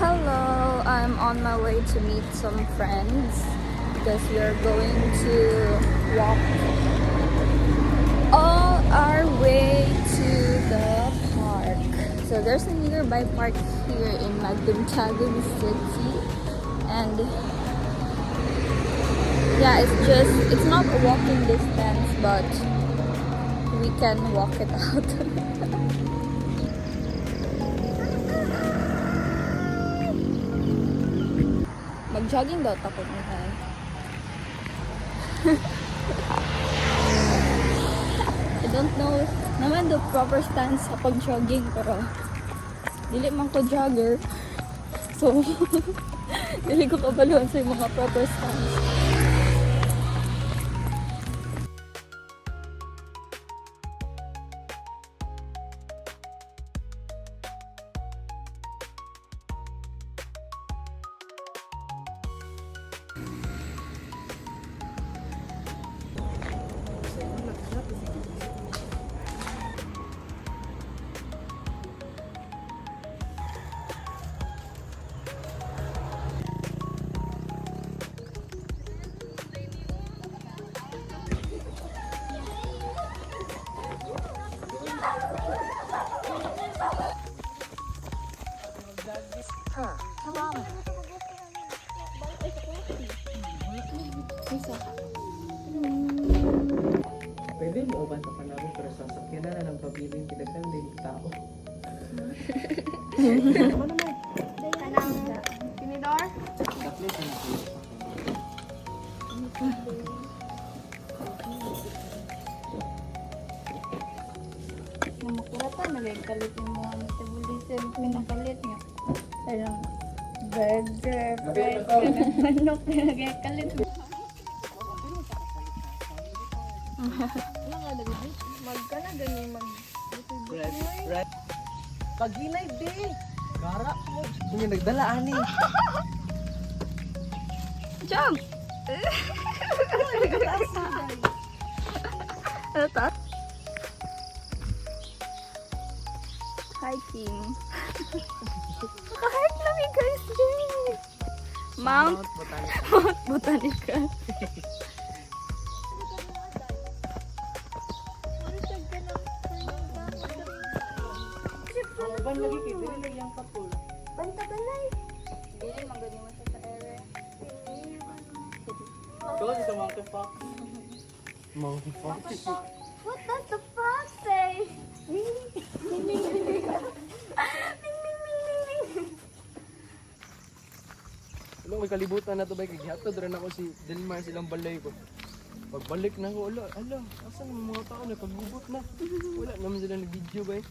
Hello, I'm on my way to meet some friends because we are going to walk all our way to the park. So there's a nearby park here in Maguindanao City, and yeah, it's not a walking distance, but we can walk it out. Mag-jogging daw takot ni Hay. I don't know naman the proper stance sa pag-jogging, pero dili man ko jogger. So, dili ko kabaluan sa mga proper stance. Pwede mo uban pa namin pero sa sakyanan na ng pabiling kinaghan din tao. Ano mo? Tinidor? Dakli sa mga. Makurata na lang kalit yung mga metabolism. Pinakalit niya. Parang burger, bread, manok, pinagkalit. Magka na ganyan Right. Paginay di. Gara mo. Kung nagdala ani. Jump! Ano ta? Hiking. Naka-hike namin guys din. Mount Botanical. Ban lagi kay dili lang yang kapul. Banta balay. Dili magani mo sa area. Go sa Monkey Fox. Monkey Fox. What does the frog say? Ano may kalibutan na to ba kay gihatod rin ako si Delmar silang balay ko. Pagbalik na ko, ala, asan ang mga tao na pagbubot na? Wala naman sila nag-video ba